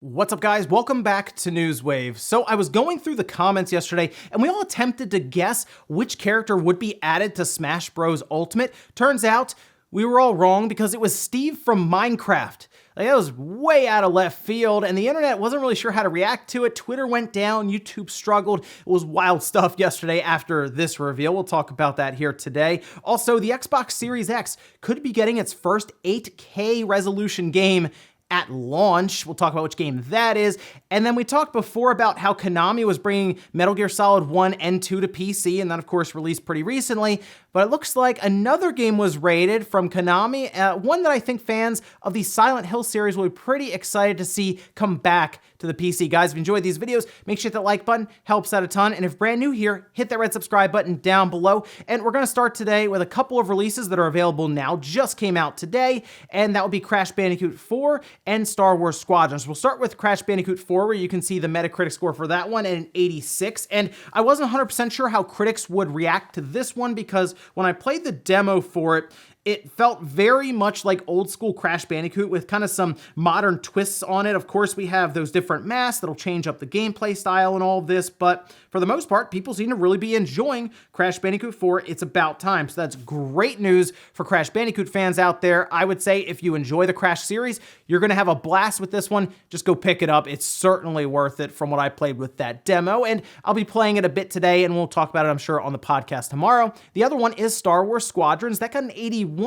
What's up, guys? Welcome back to Newswave. So I was going through the comments yesterday and we all attempted to guess which character would be added to Smash Bros. Ultimate. Turns out we were all wrong because it was Steve from Minecraft. That was way out of left field and the internet wasn't really sure how to react to it. Twitter went down, YouTube struggled. It was wild stuff yesterday after this reveal. We'll talk about that here today. Also, the Xbox Series X could be getting its first 8K resolution game at launch. We'll talk about which game that is. And then we talked before about how Konami was bringing Metal Gear Solid 1 and 2 to PC, and that of course released pretty recently. But it looks like another game was raided from Konami, one that I think fans of the Silent Hill series will be pretty excited to see come back to the PC. Guys, if you enjoyed these videos, make sure to hit that like button, helps out a ton. And if brand new here, hit that red subscribe button down below. And we're gonna start today with a couple of releases that are available now, just came out today, and that will be Crash Bandicoot 4 and Star Wars Squadrons. We'll start with Crash Bandicoot 4, where you can see the Metacritic score for that one at an 86. And I wasn't 100% sure how critics would react to this one because when I played the demo for it, it felt very much like old school Crash Bandicoot with kind of some modern twists on it. Of course, we have those different masks that'll change up the gameplay style and all of this, but for the most part, people seem to really be enjoying Crash Bandicoot 4. It's about time. So that's great news for Crash Bandicoot fans out there. I would say if you enjoy the Crash series, you're going to have a blast with this one. Just go pick it up. It's certainly worth it from what I played with that demo, and I'll be playing it a bit today, and we'll talk about it, I'm sure, on the podcast tomorrow. The other one is Star Wars Squadrons. That got an 81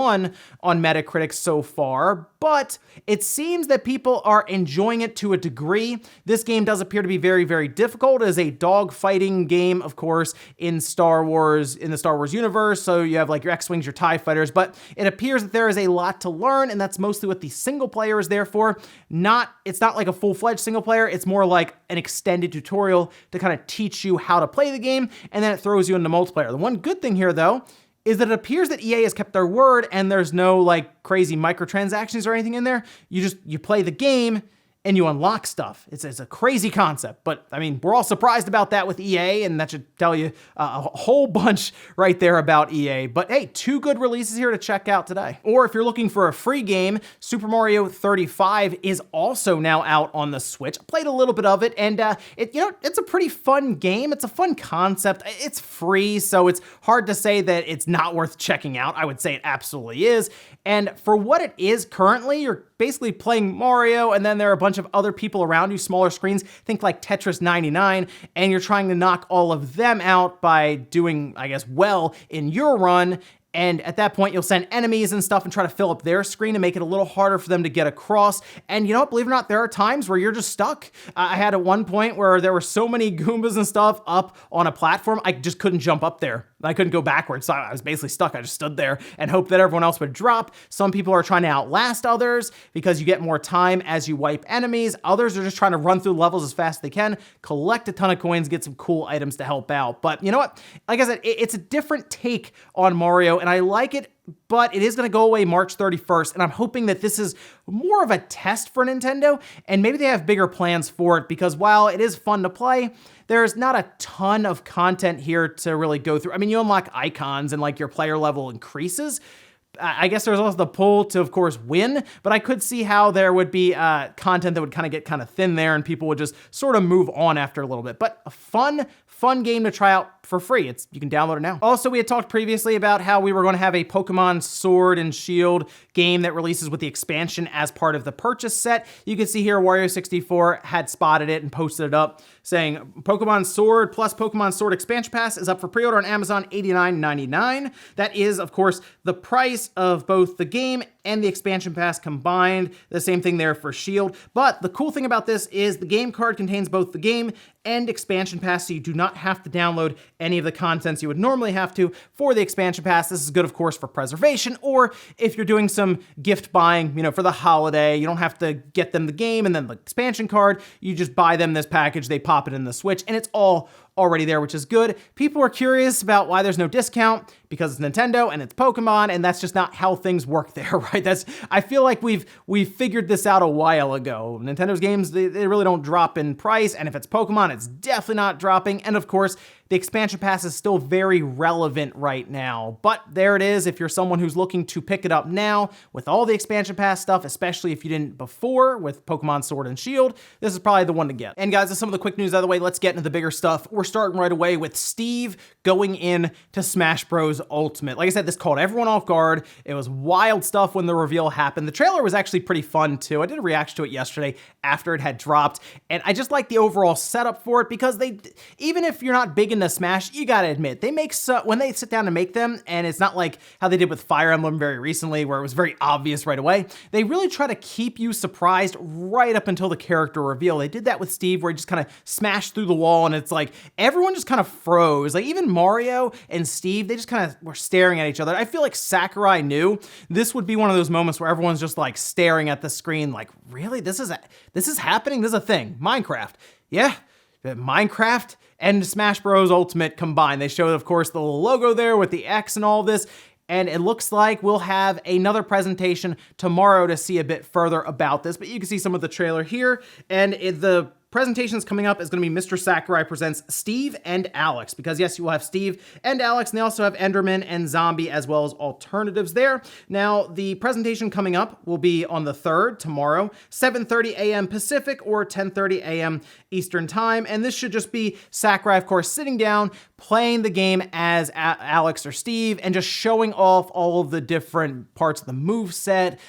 on Metacritic so far, but it seems that people are enjoying it to a degree. This game does appear to be very, very difficult. It is a dogfighting game, of course, in the Star Wars universe. So you have like your X-Wings, your TIE fighters, but it appears that there is a lot to learn, and that's mostly what the single player is there for. It's not like a full-fledged single player. It's more like an extended tutorial to kind of teach you how to play the game, and then it throws you into multiplayer. The one good thing here, though, is that it appears that EA has kept their word and there's no like crazy microtransactions or anything in there. You play the game and you unlock stuff. It's a crazy concept, but I mean, we're all surprised about that with EA, and that should tell you a whole bunch right there about EA. But hey, two good releases here to check out today. Or if you're looking for a free game, Super Mario 35 is also now out on the Switch. I played a little bit of it, and it's a pretty fun game. It's a fun concept. It's free, so it's hard to say that it's not worth checking out. I would say it absolutely is. And for what it is currently, you're basically playing Mario, and then there are a bunch of other people around you, smaller screens, think like Tetris 99, and you're trying to knock all of them out by doing, I guess, well in your run. And at that point, you'll send enemies and stuff and try to fill up their screen and make it a little harder for them to get across. And you know what, believe it or not, there are times where you're just stuck. I had at one point where there were so many Goombas and stuff up on a platform, I just couldn't jump up there. I couldn't go backwards, so I was basically stuck. I just stood there and hoped that everyone else would drop. Some people are trying to outlast others because you get more time as you wipe enemies. Others are just trying to run through levels as fast as they can, collect a ton of coins, get some cool items to help out. But you know what? Like I said, it's a different take on Mario, and I like it, but it is going to go away March 31st, and I'm hoping that this is more of a test for Nintendo, and maybe they have bigger plans for it, because while it is fun to play, there's not a ton of content here to really go through. I mean, you unlock icons and like your player level increases. I guess there's also the pull to, of course, win, but I could see how there would be content that would kind of get kind of thin there and people would just sort of move on after a little bit. But a fun game to try out for free. You can download it now. Also, we had talked previously about how we were going to have a Pokemon Sword and Shield game that releases with the expansion as part of the purchase set. You can see here Wario64 had spotted it and posted it up saying Pokemon Sword plus Pokemon Sword Expansion Pass is up for pre-order on Amazon, $89.99. That is, of course, the price of both the game and the expansion pass combined. The same thing there for Shield. But the cool thing about this is the game card contains both the game and expansion pass, so you do not have to download any of the contents you would normally have to for the expansion pass. This is good, of course, for preservation, or if you're doing some gift buying, for the holiday, you don't have to get them the game and then the expansion card. You just buy them this package, they pop it in the Switch, and it's all already there, which is good. People are curious about why there's no discount because it's Nintendo and it's Pokemon, and that's just not how things work there, right? I feel like we've figured this out a while ago. Nintendo's games, they really don't drop in price, and if it's Pokemon, it's definitely not dropping. And of course, the expansion pass is still very relevant right now. But there it is, if you're someone who's looking to pick it up now with all the expansion pass stuff, especially if you didn't before with Pokemon Sword and Shield, this is probably the one to get. And guys, that's some of the quick news out of the way. Let's get into the bigger stuff. We're starting right away with Steve going in to Smash Bros. Ultimate. Like I said, this caught everyone off guard. It was wild stuff when the reveal happened. The trailer was actually pretty fun too. I did a reaction to it yesterday after it had dropped, and I just like the overall setup for it because even if you're not big into Smash, you gotta admit, when they sit down to make them, and it's not like how they did with Fire Emblem very recently where it was very obvious right away, they really try to keep you surprised right up until the character reveal. They did that with Steve where he just kind of smashed through the wall, and it's like everyone just kind of froze. Like even Mario and Steve, they just kind of were staring at each other. I feel like Sakurai knew this would be one of those moments where everyone's just like staring at the screen like, really? This is happening? This is a thing. Minecraft. Yeah. Minecraft and Smash Bros. Ultimate combined. They showed, of course, the little logo there with the X and all this. And it looks like we'll have another presentation tomorrow to see a bit further about this. But you can see some of the trailer here. And the presentations coming up is going to be Mr. Sakurai presents Steve and Alex, because yes, you will have Steve and Alex, and they also have Enderman and Zombie as well as alternatives there. Now, the presentation coming up will be on the 3rd, tomorrow, 7:30 a.m. Pacific or 10:30 a.m. Eastern Time, and this should just be Sakurai, of course, sitting down, playing the game as Alex or Steve, and just showing off all of the different parts of the moveset.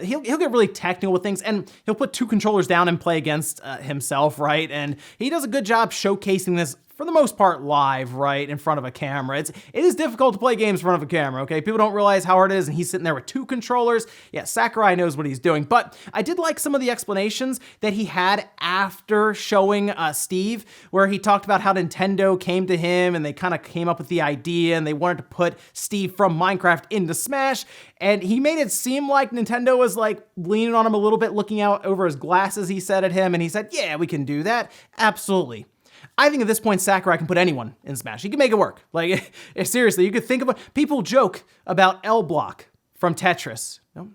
He'll get really technical with things, and he'll put 2 controllers down and play against himself, right? And he does a good job showcasing this for the most part live, right, in front of a camera. It is difficult to play games in front of a camera, okay? People don't realize how hard it is, and he's sitting there with 2 controllers. Yeah, Sakurai knows what he's doing, but I did like some of the explanations that he had after showing Steve, where he talked about how Nintendo came to him, and they kind of came up with the idea, and they wanted to put Steve from Minecraft into Smash, and he made it seem like Nintendo was like leaning on him a little bit, looking out over his glasses, he said at him, and he said, yeah, we can do that. Absolutely. I think at this point, Sakurai can put anyone in Smash. He can make it work. Like, seriously, you could think of people joke about L Block from Tetris. No,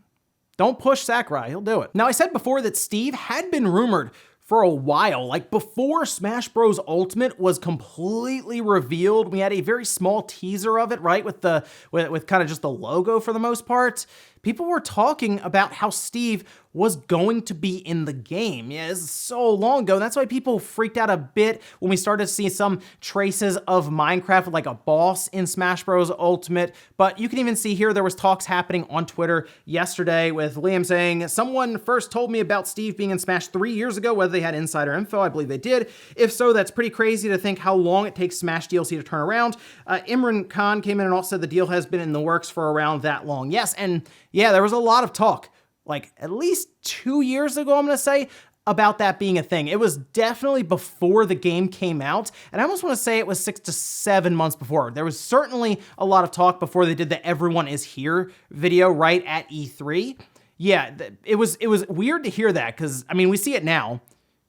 don't push Sakurai, he'll do it. Now, I said before that Steve had been rumored for a while, like before Smash Bros. Ultimate was completely revealed. We had a very small teaser of it, right? With kind of just the logo for the most part. People were talking about how Steve was going to be in the game. Yeah, this is so long ago. That's why people freaked out a bit when we started to see some traces of Minecraft, like a boss in Smash Bros. Ultimate. But you can even see here, there was talks happening on Twitter yesterday with Liam saying, someone first told me about Steve being in Smash 3 years ago, whether they had insider info. I believe they did. If so, that's pretty crazy to think how long it takes Smash DLC to turn around. Imran Khan came in and also said the deal has been in the works for around that long. Yes, and yeah, there was a lot of talk, like at least 2 years ago, I'm gonna say, about that being a thing. It was definitely before the game came out, and I almost want to say it was 6 to 7 months before. There was certainly a lot of talk before they did the Everyone Is Here video right at E3. Yeah, it was weird to hear that, because, I mean, we see it now.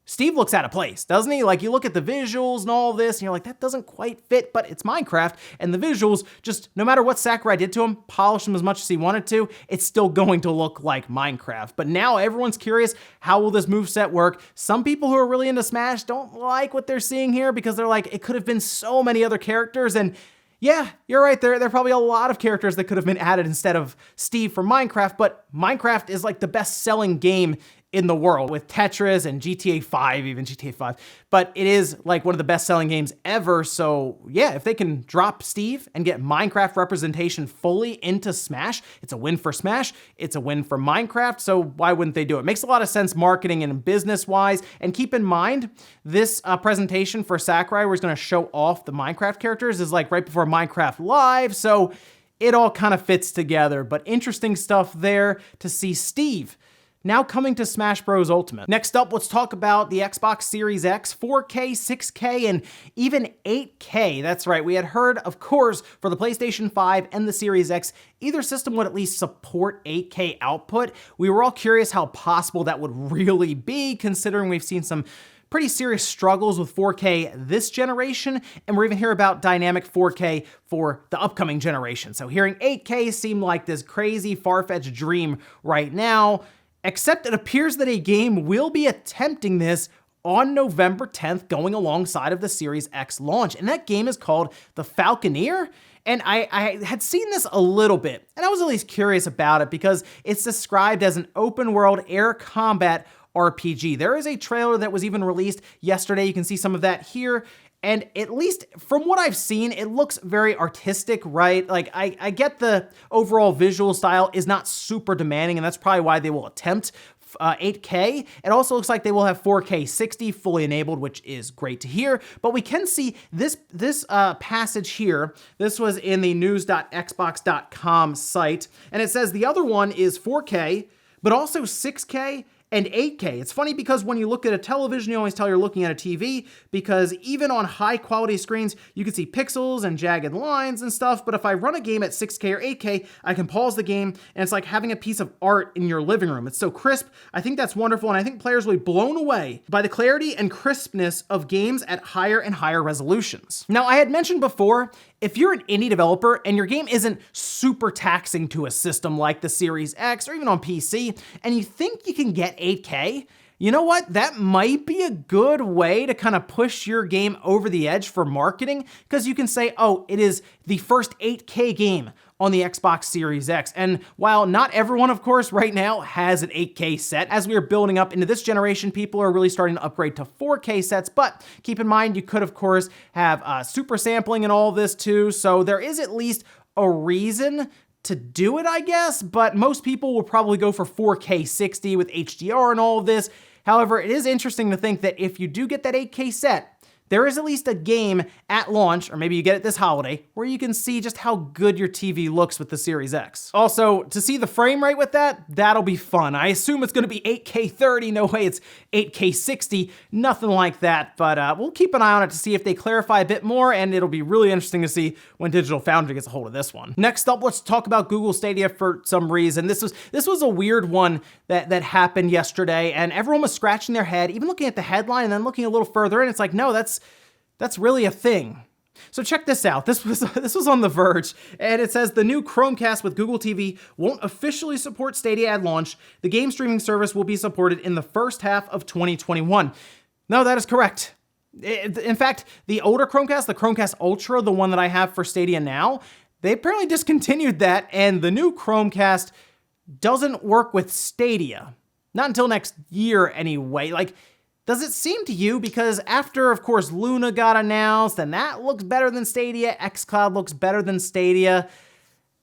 Steve looks out of place, doesn't he? Like, you look at the visuals and all this, and you're like, that doesn't quite fit, but it's Minecraft, and the visuals, just no matter what Sakurai did to him, polish him as much as he wanted to, it's still going to look like Minecraft. But now everyone's curious, how will this moveset work? Some people who are really into Smash don't like what they're seeing here, because they're like, it could have been so many other characters, and yeah, you're right, there are probably a lot of characters that could have been added instead of Steve from Minecraft, but Minecraft is like the best-selling game in the world, with Tetris and GTA 5, even GTA 5. But it is like one of the best-selling games ever, so yeah, if they can drop Steve and get Minecraft representation fully into Smash, it's a win for Smash, it's a win for Minecraft, so why wouldn't they do it? Makes a lot of sense marketing and business-wise, and keep in mind, this presentation for Sakurai, where he's gonna show off the Minecraft characters, is like right before Minecraft Live, so it all kind of fits together, but interesting stuff there to see Steve now coming to Smash Bros. Ultimate. Next up, let's talk about the Xbox Series X, 4K, 6K, and even 8K. That's right, we had heard, of course, for the PlayStation 5 and the Series X, either system would at least support 8K output. We were all curious how possible that would really be, considering we've seen some pretty serious struggles with 4K this generation, and we're even hearing about dynamic 4K for the upcoming generation. So hearing 8K seemed like this crazy far-fetched dream right now, except it appears that a game will be attempting this on November 10th, going alongside of the Series X launch. And that game is called The Falconeer. And I had seen this a little bit, and I was at least curious about it because it's described as an open world air combat RPG. There is a trailer that was even released yesterday. You can see some of that here. And at least from what I've seen, it looks very artistic, right? Like I get the overall visual style is not super demanding, and that's probably why they will attempt 8K. It also looks like they will have 4K 60 fully enabled, which is great to hear. But we can see this passage here. This was in the news.xbox.com site, and it says the other one is 4K, but also 6K and 8K. It's funny because when you look at a television, you always tell you're looking at a TV, because even on high quality screens, you can see pixels and jagged lines and stuff. But if I run a game at 6K or 8K, I can pause the game and it's like having a piece of art in your living room. It's so crisp. I think that's wonderful. And I think players will be blown away by the clarity and crispness of games at higher and higher resolutions. Now, I had mentioned before, if you're an indie developer and your game isn't super taxing to a system like the Series X or even on PC, and you think you can get 8K, you know what? That might be a good way to kind of push your game over the edge for marketing, because you can say, oh, it is the first 8K game on the Xbox Series X. And while not everyone, of course, right now has an 8K set, as we are building up into this generation, people are really starting to upgrade to 4K sets. But keep in mind, you could, of course, have super sampling and all this too. So there is at least a reason to do it, I guess, but most people will probably go for 4K 60 with HDR and all of this. However, it is interesting to think that if you do get that 8K set, there is at least a game at launch, or maybe you get it this holiday, where you can see just how good your TV looks with the Series X. Also, to see the frame rate with that, that'll be fun. I assume it's gonna be 8K 30, no way it's 8K 60, nothing like that, but we'll keep an eye on it to see if they clarify a bit more, and it'll be really interesting to see when Digital Foundry gets a hold of this one. Next up, let's talk about Google Stadia for some reason. This was a weird one that happened yesterday, and everyone was scratching their head, even looking at the headline and then looking a little further in, it's like, no, that's really a thing. So check this out. This was on The Verge, and it says the new Chromecast with Google TV won't officially support Stadia at launch. The game streaming service will be supported in the first half of 2021. No, that is correct. In fact, the older Chromecast, the Chromecast Ultra, the one that I have for Stadia now, they apparently discontinued that, and the new Chromecast doesn't work with Stadia. Not until next year anyway. Like, does it seem to you, because after, of course, Luna got announced, and that looks better than Stadia, xCloud looks better than Stadia,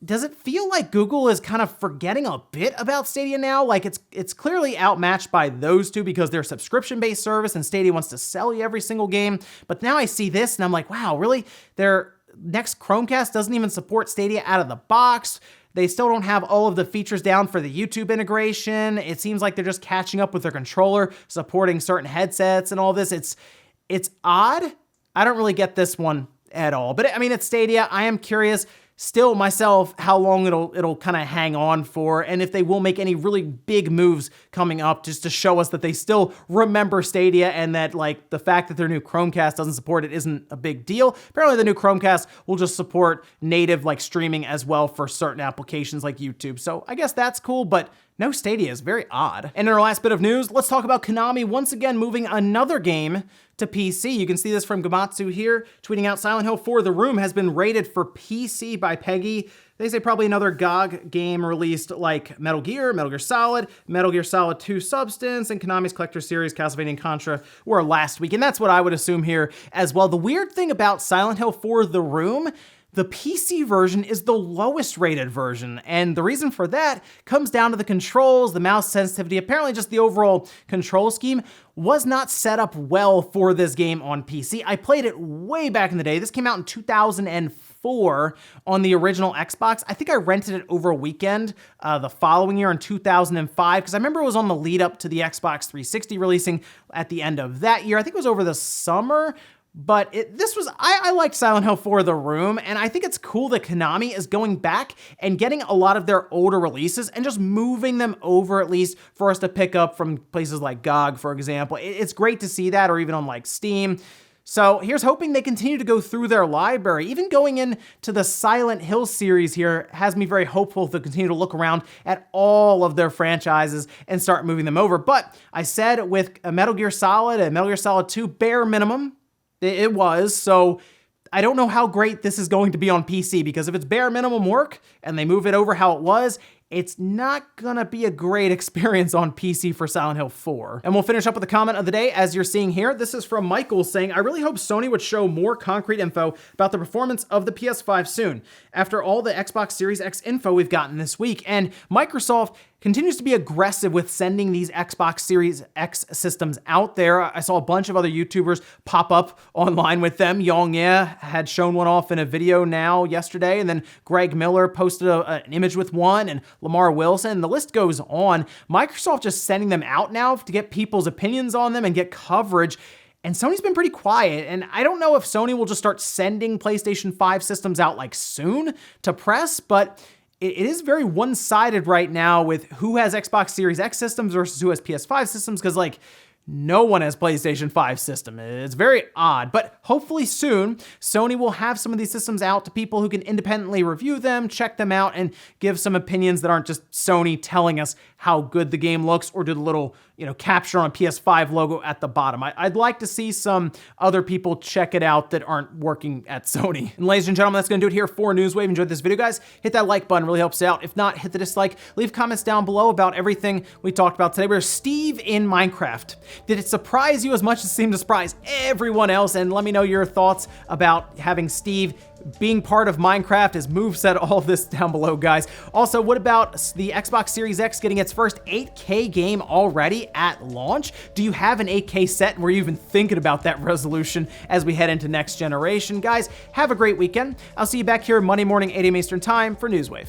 does it feel like Google is kind of forgetting a bit about Stadia now? Like, it's clearly outmatched by those two because they're a subscription-based service and Stadia wants to sell you every single game. But now I see this and I'm like, wow, really? Their next Chromecast doesn't even support Stadia out of the box. They still don't have all of the features down for the YouTube integration. It seems like they're just catching up with their controller, supporting certain headsets and all this. It's odd. I don't really get this one at all. But I mean, it's Stadia. I am curious still myself how long it'll kind of hang on for, and if they will make any really big moves coming up just to show us that they still remember Stadia and that like the fact that their new Chromecast doesn't support it isn't a big deal. Apparently the new Chromecast will just support native like streaming as well for certain applications like YouTube. So I guess that's cool, but no Stadia is very odd. And in our last bit of news, let's talk about Konami once again moving another game to PC. You can see this from Gamatsu here, tweeting out Silent Hill 4 The Room has been rated for PC by Peggy. They say probably another GOG game released like Metal Gear Solid, Metal Gear Solid 2 Substance, and Konami's Collector Series, Castlevania and Contra were last week. And that's what I would assume here as well. The weird thing about Silent Hill 4 The Room, the PC version is the lowest rated version, and the reason for that comes down to the controls, the mouse sensitivity. Apparently just the overall control scheme was not set up well for this game on PC. I played it way back in the day. This came out in 2004 on the original Xbox. I think I rented it over a weekend the following year in 2005, because I remember it was on the lead up to the Xbox 360 releasing at the end of that year. I think it was over the summer. But I liked Silent Hill 4 The Room, and I think it's cool that Konami is going back and getting a lot of their older releases and just moving them over, at least for us to pick up from places like GOG, for example. It's great to see that, or even on like Steam. So here's hoping they continue to go through their library. Even going into the Silent Hill series here has me very hopeful to continue to look around at all of their franchises and start moving them over. But I said with a Metal Gear Solid and Metal Gear Solid 2, bare minimum, it was. So I don't know how great this is going to be on PC, because if it's bare minimum work and they move it over how it was, it's not gonna be a great experience on PC for Silent Hill 4. And we'll finish up with the comment of the day, as you're seeing here. This is from Michael saying, I really hope Sony would show more concrete info about the performance of the PS5 soon, after all the Xbox Series X info we've gotten this week. And Microsoft continues to be aggressive with sending these Xbox Series X systems out there. I saw a bunch of other YouTubers pop up online with them. Yong Ye had shown one off in a video now yesterday, and then Greg Miller posted an image with one, and Lamar Wilson. The list goes on. Microsoft just sending them out now to get people's opinions on them and get coverage. And Sony's been pretty quiet, and I don't know if Sony will just start sending PlayStation 5 systems out like soon to press, but it is very one-sided right now with who has Xbox Series X systems versus who has PS5 systems, because like no one has PlayStation 5 system. It's very odd, but hopefully soon Sony will have some of these systems out to people who can independently review them, check them out, and give some opinions that aren't just Sony telling us how good the game looks or do the little, capture on a PS5 logo at the bottom. I'd like to see some other people check it out that aren't working at Sony. And ladies and gentlemen, that's gonna do it here for Newswave. Enjoyed this video, guys? Hit that like button, really helps out. If not, hit the dislike. Leave comments down below about everything we talked about today. We're Steve in Minecraft. Did it surprise you as much as it seemed to surprise everyone else? And let me know your thoughts about having Steve being part of Minecraft, his moveset, all of this down below, guys. Also, what about the Xbox Series X getting its first 8K game already at launch? Do you have an 8K set? Were you even thinking about that resolution as we head into next generation? Guys, have a great weekend. I'll see you back here Monday morning, 8 a.m. Eastern Time for Newswave.